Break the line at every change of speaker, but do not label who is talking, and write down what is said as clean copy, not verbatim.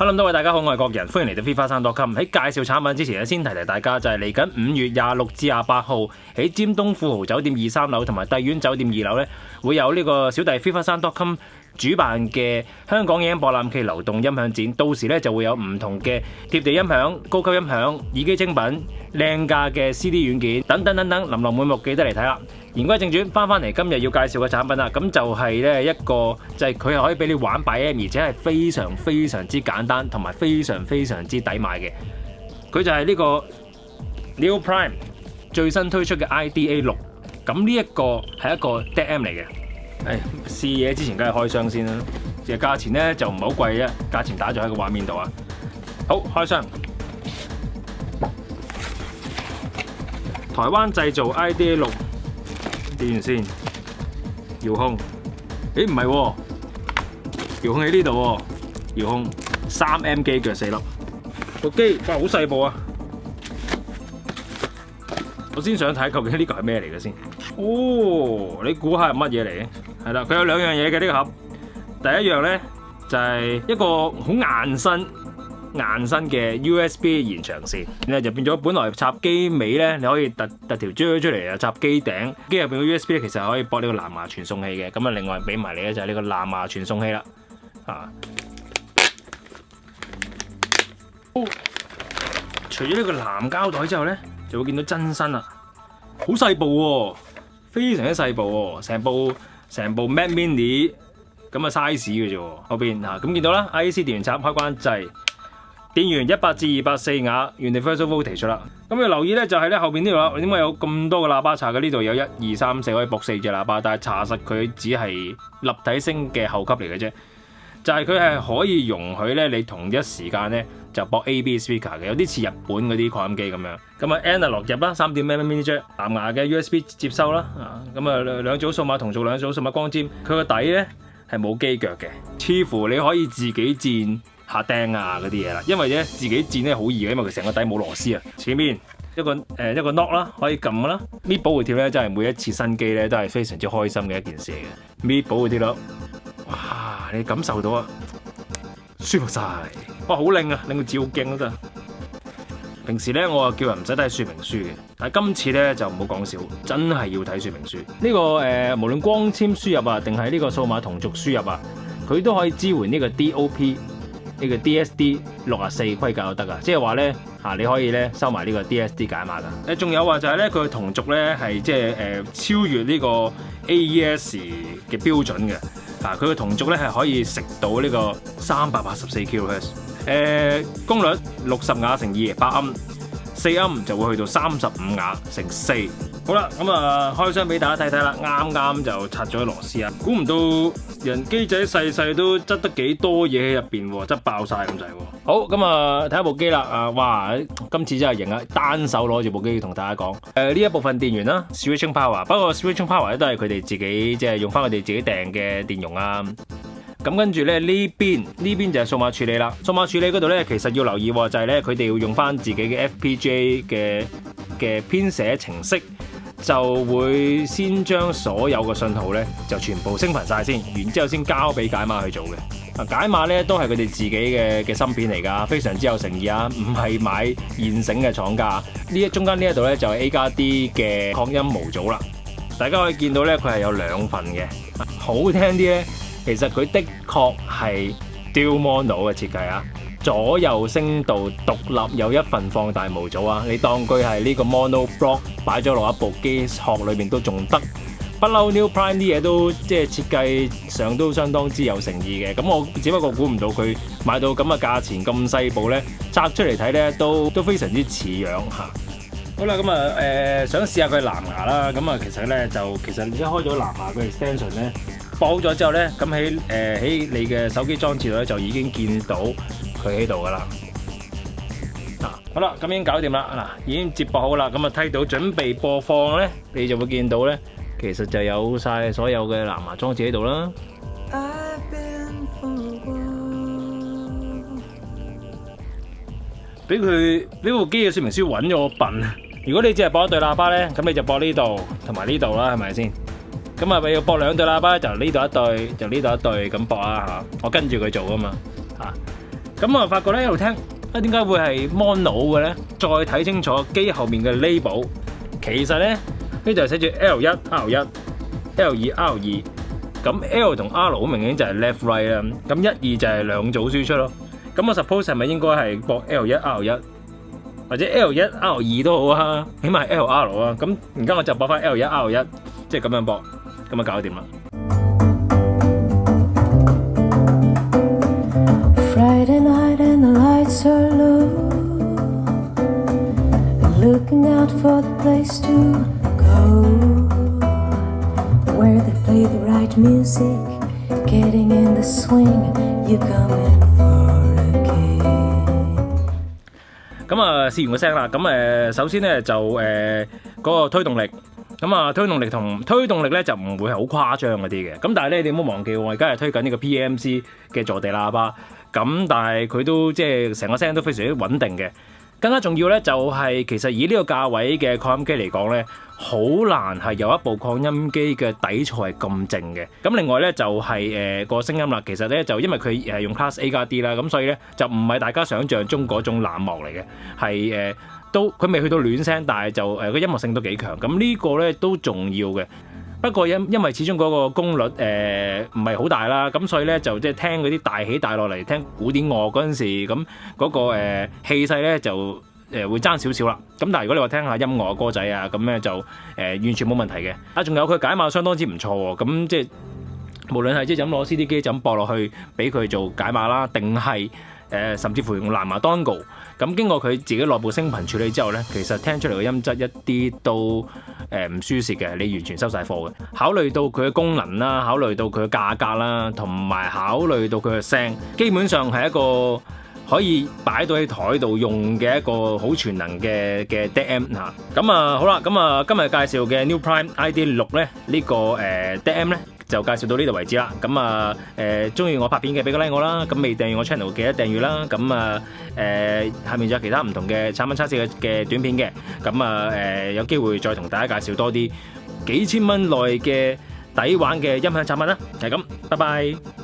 Hello， 各位大家好，我係國人，歡迎嚟到FIFA3.com。喺介紹產品之前咧，先提大家就係嚟緊5月26至28號喺尖東富豪酒店23樓同埋帝苑酒店2樓咧，會有呢個小弟 FIFA3.com 主辦嘅香港影音博覽暨流動音響展。到時咧就會有唔同嘅貼地音響、高級音響、耳機精品、靚價嘅 CD 軟件等等等等，琳琅滿目，記得嚟睇啦。言歸正傳，翻嚟今日要介紹嘅產品啦，咁就係咧一個就係佢係可以俾你玩擺 M， 而且係非常非常之簡單同埋非常非常之抵買嘅。佢就係呢個 Neo Prime 最新推出嘅 IDA6，咁呢一個係一個 DAM 嚟嘅。試嘢之前梗係開箱先啦，其實價錢咧就唔係好貴啫，價錢打咗喺個畫面度啊。好，開箱。台灣製造 IDA6。點完先，遙控，唔係喎，遙控喺呢度喎，遙控3M 機腳4粒，個機哇好細部啊！我先想睇究竟呢個係咩嚟嘅先。哦，你估下係乜嘢嚟嘅？係啦，佢有兩樣嘢嘅呢個盒。第一樣咧就係一個好硬身嘅 USB 延長線，咧就變咗本來插機尾咧，你可以突條椎出嚟啊，插機頂。機入邊嘅 USB 咧，其實可以駁呢個藍牙傳送器嘅。咁啊，另外俾埋你咧就係呢個藍牙傳送器啦。除咗呢個藍膠袋之後咧，就會見到真身啦，好細部喎，非常之細部喎，成部 Mac Mini 咁嘅 size 嘅啫。後邊咁見到啦 ，IEC 電源插開關掣。電源100至240瓦 Universal Voltage 啦。咁要留意咧，就係咧後邊呢度啦。點解有咁多個喇叭插嘅？呢度有1、2、3、4可以駁4隻喇叭，但係查實佢只係立體聲嘅後級嚟嘅啫。就係佢係可以容許咧，你同一時間咧就駁 AB speaker 嘅，有啲似日本嗰啲擴音機咁樣。咁啊 Analog 入啦，3.5mm mini jack，藍牙嘅 USB 接收啦。咁啊兩組數碼同軸，兩組數碼光纖。佢個底咧係冇機腳嘅，似乎你可以自己墊下釘啊嗰啲嘢啦，因為咧自己墊咧好易嘅，因為佢成個底冇螺絲啊。前面一個 knob 啦，可以撳啦。搣保護貼咧，真係每一次新機咧都係非常之開心嘅一件事嚟嘅。搣保護貼咯，哇！你感受到啊，舒服晒，哇！好靚啊，令個字好勁都得。平時咧我叫人唔使睇說明書嘅，但係今次咧就唔好講笑，真係要睇說明書。呢個無論光纖輸入啊，定係呢個數碼同軸輸入啊，佢都可以支援呢個 DOP。呢個 DSD 64規格都得噶，即係話咧你可以咧收埋呢個 DSD 解碼噶。仲有話就係咧佢嘅同軸咧係即係超越呢個 AES 嘅標準嘅。佢嘅同軸咧係可以食到呢個384 kHz，功率60瓦乘2 8盎，4盎就會去到35瓦乘4。好啦，咁開箱俾大家睇睇啦，啱啱就拆咗螺絲啊！估唔到人機仔細細都執得幾多嘢喺入邊喎，執爆晒咁滯喎。好，咁睇下部機啦，哇！今次真係型啊，單手攞住部機同大家講。呢一部分電源啦 ，Switching Power， 不過 Switching Power 咧都係佢哋自己即係用翻佢哋自己訂嘅電容啊。咁跟住咧呢邊就係數碼處理啦。數碼處理嗰度咧，其實要留意就係咧佢哋要用翻自己嘅 FPGA 嘅編寫程式。就會先將所有嘅信號咧就全部升頻晒先，然之後先交俾解碼去做嘅。解碼咧都係佢哋自己嘅芯片嚟㗎，非常之有誠意啊！唔係買現成嘅廠家。中間呢一度咧就係 A+D 嘅擴音模組啦。大家可以見到咧，佢係有2份嘅。好聽啲咧，其實佢的確係 Dual Mono 嘅設計啊。左右聲道獨立有1份放大模組啊！你當佢係呢個 Mono Block 擺咗落一部機殼裏面都仲得。不嬲 Neo Prime 啲嘢都即係設計上都相當之有誠意嘅。咁我只不過估唔到佢買到咁嘅價錢咁細部咧，拆出嚟睇咧都非常之似樣嚇。好啦，咁想試下佢藍牙啦。咁其實咧其實你一開咗藍牙嘅 extension 咧，駁咗之後咧，咁喺你嘅手機裝置度咧就已經見到佢喺度噶啦。好啦，咁已經搞掂啦，已經接駁好啦。咁睇到準備播放咧，你就會見到咧，其實就有晒所有嘅藍牙裝置喺度啦。俾部機嘅說明書揾咗我笨。如果你只係駁一對喇叭咧，咁你就駁呢度同埋呢度啦，係咪先？咁你要駁2對喇叭，就呢度一對，就呢度一對咁駁啦嚇。我跟住佢做噶嘛嚇。咁啊發覺咧一路聽，點解會係 mono 嘅咧？再睇清楚機後面嘅 label， 其實咧呢就係寫住 L1 R1 L2 R2， 咁 L 同 R 好明顯就係 left right 啦，咁1、2就係兩組輸出咯。咁我 suppose 係咪應該係播 L1 R1 或者 L1 R2 都好啊？起碼係 LR 啊。咁而家我就播翻 L1 R1， 即係咁樣播，咁就搞掂啦。
Friday night and the lights are low, looking out for the place to go, where they play the right music, getting in the swing, you come in for a kick。
咁啊試完個聲啦，咁首先咧就嗰個推動力，咁啊推動力咧就唔會係好誇張嗰啲嘅，咁但係咧你唔好忘記我而家係推緊呢個 PMC 嘅坐地喇叭。咁但係佢都即係成個聲都非常之穩定嘅，更加重要咧就係其實以呢個價位嘅擴音機嚟講咧，好難係有一部擴音機嘅底座係咁靜嘅。咁另外咧就係個聲音啦，其實咧就因為佢係用 Class A 加 D 啦，咁所以咧就唔係大家想象中嗰種冷漠嚟嘅，係都佢未去到暖聲，但係就個音樂性都幾強。咁呢個咧都重要嘅。不過因為始終嗰個功率唔係好大啦，咁所以咧就即係聽嗰啲大起大落嚟聽古典樂嗰陣時，咁嗰個氣勢咧就會爭少少啦。咁但係如果你話聽下音樂歌仔啊，咁咧就完全冇問題嘅。啊，仲有佢解碼相當之唔錯喎。咁即係無論係即係咁攞 CD 機就咁駁落去俾佢做解碼啦，定係甚至乎用藍牙 Dongle， 咁經過佢自己內部聲頻處理之後咧，其實聽出嚟嘅音質一啲都唔輸蝕嘅，你完全收晒貨嘅。考慮到佢嘅功能啦，考慮到佢嘅價格啦，同埋考慮到佢嘅聲，基本上係一個可以擺到喺台度用嘅一個好全能嘅 DAC嚇。咁啊好啦，咁啊今日介紹嘅 New Prime ID6咧，呢個DAC咧就介紹到呢度為止啦。咁啊中意我拍片嘅俾個 like 我啦，咁未訂閱我 channel 記得訂閱啦。咁啊下面仲有其他唔同嘅產品測試嘅短片嘅，咁啊有機會再同大家介紹多啲幾千蚊內嘅抵玩嘅音響產品啦。係咁，拜拜。